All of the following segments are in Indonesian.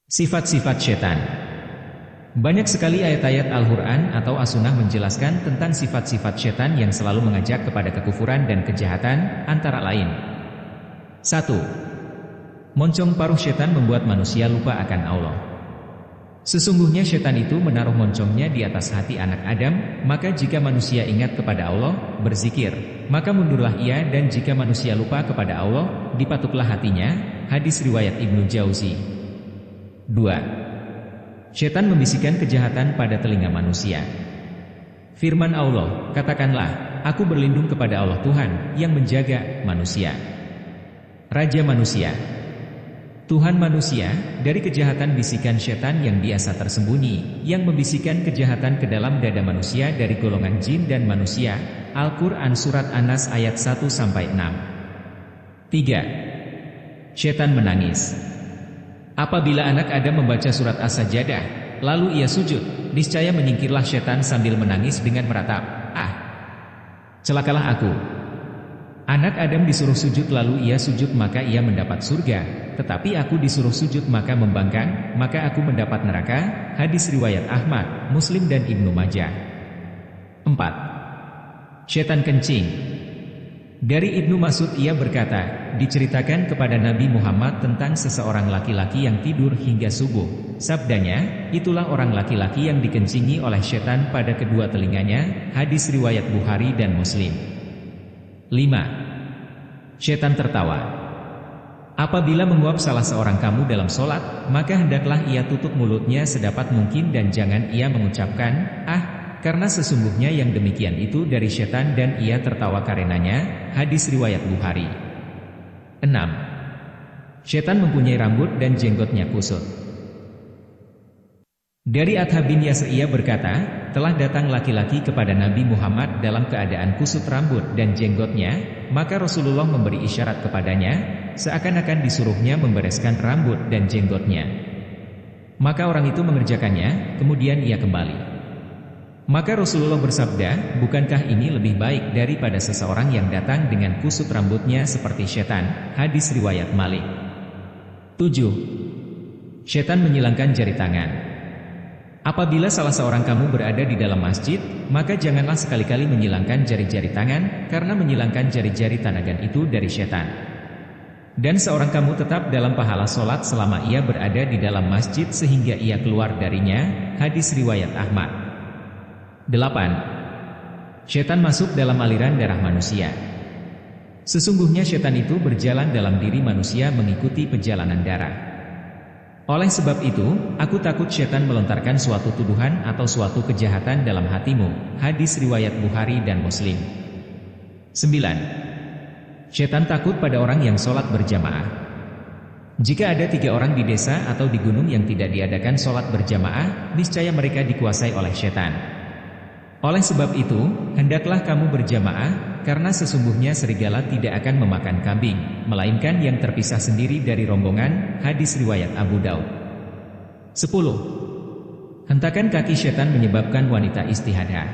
Sifat-sifat setan. Banyak sekali ayat-ayat Al-Quran atau As-Sunnah menjelaskan tentang sifat-sifat setan yang selalu mengajak kepada kekufuran dan kejahatan, antara lain. 1. Moncong paruh setan membuat manusia lupa akan Allah. Sesungguhnya setan itu menaruh moncongnya di atas hati anak Adam, maka jika manusia ingat kepada Allah, berzikir, maka mundurlah ia, dan jika manusia lupa kepada Allah, dipatuklah hatinya. Hadis riwayat Ibnu Jauzi. 2. Setan membisikkan kejahatan pada telinga manusia. Firman Allah, katakanlah, aku berlindung kepada Allah Tuhan, yang menjaga manusia. Raja manusia, Tuhan manusia, dari kejahatan bisikan setan yang biasa tersembunyi, yang membisikkan kejahatan ke dalam dada manusia dari golongan jin dan manusia. Al-Quran Surat An-Nas ayat 1-6. 3. Setan menangis. Apabila anak Adam membaca surat As-Sajdah, lalu ia sujud, niscaya menyingkirlah setan sambil menangis dengan meratap, "Ah, celakalah aku." Anak Adam disuruh sujud lalu ia sujud maka ia mendapat surga, tetapi aku disuruh sujud maka membangkang, maka aku mendapat neraka. Hadis riwayat Ahmad, Muslim dan Ibnu Majah. 4. Setan kencing. Dari Ibnu Mas'ud ia berkata, diceritakan kepada Nabi Muhammad tentang seseorang laki-laki yang tidur hingga subuh. Sabdanya, itulah orang laki-laki yang dikencingi oleh setan pada kedua telinganya. Hadis riwayat Bukhari dan Muslim. 5. Setan tertawa. Apabila menguap salah seorang kamu dalam sholat, maka hendaklah ia tutup mulutnya sedapat mungkin dan jangan ia mengucapkan, "Ah," karena sesungguhnya yang demikian itu dari setan dan ia tertawa karenanya. Hadis riwayat Bukhari. 6. Setan mempunyai rambut dan jenggotnya kusut. Dari Athab bin Yasr ia berkata, telah datang laki-laki kepada Nabi Muhammad dalam keadaan kusut rambut dan jenggotnya, maka Rasulullah memberi isyarat kepadanya, seakan-akan disuruhnya membereskan rambut dan jenggotnya. Maka orang itu mengerjakannya, kemudian ia kembali. Maka Rasulullah bersabda, bukankah ini lebih baik daripada seseorang yang datang dengan kusut rambutnya seperti setan? Hadis riwayat Malik. 7. Setan menyilangkan jari tangan. Apabila salah seorang kamu berada di dalam masjid, maka janganlah sekali-kali menyilangkan jari-jari tangan, karena menyilangkan jari-jari tangan itu dari setan. Dan seorang kamu tetap dalam pahala solat selama ia berada di dalam masjid sehingga ia keluar darinya. Hadis riwayat Ahmad. 8. Setan masuk dalam aliran darah manusia. Sesungguhnya setan itu berjalan dalam diri manusia mengikuti perjalanan darah. Oleh sebab itu, aku takut setan melontarkan suatu tuduhan atau suatu kejahatan dalam hatimu. Hadis riwayat Bukhari dan Muslim. 9. Setan takut pada orang yang sholat berjamaah. Jika ada 3 orang di desa atau di gunung yang tidak diadakan sholat berjamaah, niscaya mereka dikuasai oleh setan. Oleh sebab itu, hendaklah kamu berjamaah, karena sesungguhnya serigala tidak akan memakan kambing, melainkan yang terpisah sendiri dari rombongan. Hadis riwayat Abu Daud. 10. Hentakan kaki setan menyebabkan wanita istihadah.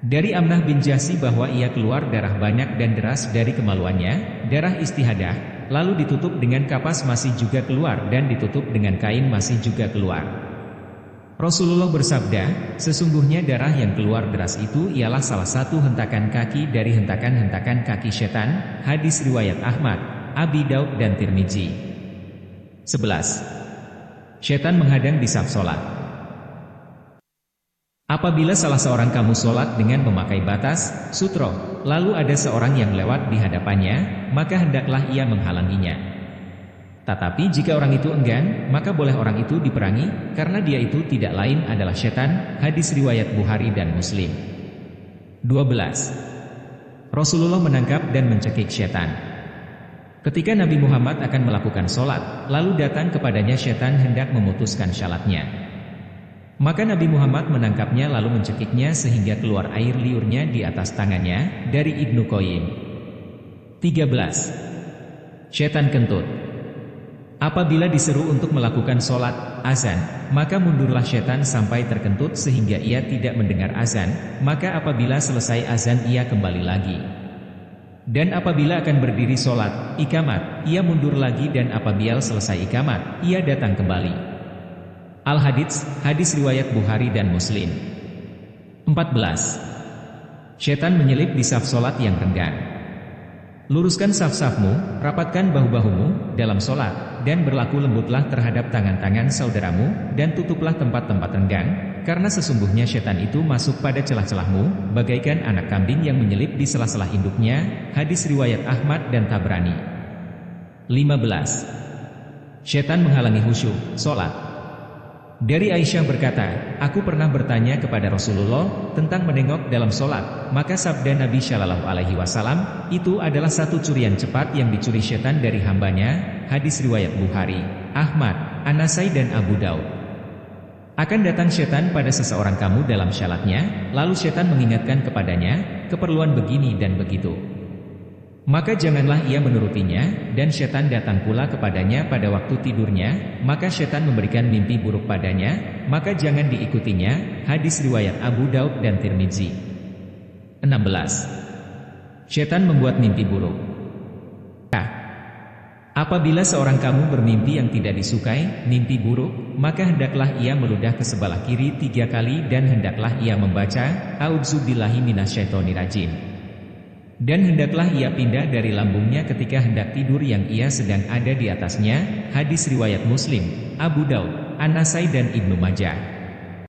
Dari Amnah bin Jasi bahwa ia keluar darah banyak dan deras dari kemaluannya, darah istihadah, lalu ditutup dengan kapas masih juga keluar dan ditutup dengan kain masih juga keluar. Rasulullah bersabda, sesungguhnya darah yang keluar deras itu ialah salah satu hentakan kaki dari hentakan-hentakan kaki setan. Hadis riwayat Ahmad, Abi Daud dan Tirmizi. 11. Setan menghadang di saf solat. Apabila salah seorang kamu solat dengan memakai batas, sutro, lalu ada seorang yang lewat di hadapannya, maka hendaklah ia menghalanginya. Tetapi jika orang itu enggan, maka boleh orang itu diperangi, karena dia itu tidak lain adalah setan. Hadis riwayat Bukhari dan Muslim. 12. Rasulullah menangkap dan mencekik setan. Ketika Nabi Muhammad akan melakukan sholat, lalu datang kepadanya setan hendak memutuskan syalatnya. Maka Nabi Muhammad menangkapnya lalu mencekiknya sehingga keluar air liurnya di atas tangannya. Dari Ibnu Qayyim. 13. Setan kentut. Apabila diseru untuk melakukan sholat, azan, maka mundurlah setan sampai terkentut sehingga ia tidak mendengar azan, maka apabila selesai azan ia kembali lagi. Dan apabila akan berdiri sholat, ikamat, ia mundur lagi dan apabila selesai ikamat, ia datang kembali. Al-Hadits, hadis riwayat Bukhari dan Muslim. 14. Setan menyelip di saf sholat yang renggang. Luruskan saf-safmu, rapatkan bahu-bahumu dalam sholat, dan berlaku lembutlah terhadap tangan-tangan saudaramu, dan tutuplah tempat-tempat renggang, karena sesungguhnya setan itu masuk pada celah-celahmu, bagaikan anak kambing yang menyelip di sela-sela induknya. Hadis riwayat Ahmad dan Tabrani. 15. Setan menghalangi khusyuk sholat. Dari Aisyah berkata, aku pernah bertanya kepada Rasulullah tentang menengok dalam sholat, maka sabda Nabi Shallallahu Alaihi Wasallam, itu adalah satu curian cepat yang dicuri setan dari hambanya. Hadis riwayat Bukhari, Ahmad, An-Nasai dan Abu Daud. Akan datang setan pada seseorang kamu dalam syalatnya, lalu setan mengingatkan kepadanya, keperluan begini dan begitu. Maka janganlah ia menurutinya, dan setan datang pula kepadanya pada waktu tidurnya, maka setan memberikan mimpi buruk padanya, maka jangan diikutinya. Hadis riwayat Abu Daud dan Tirmizi. 16. Setan membuat mimpi buruk. Apabila seorang kamu bermimpi yang tidak disukai, mimpi buruk, maka hendaklah ia meludah ke sebelah kiri 3 kali dan hendaklah ia membaca, A'udzubillahi minasyaitonirrajim. Dan hendaklah ia pindah dari lambungnya ketika hendak tidur yang ia sedang ada di atasnya. Hadis riwayat Muslim, Abu Daud, An-Nasai dan Ibnu Majah.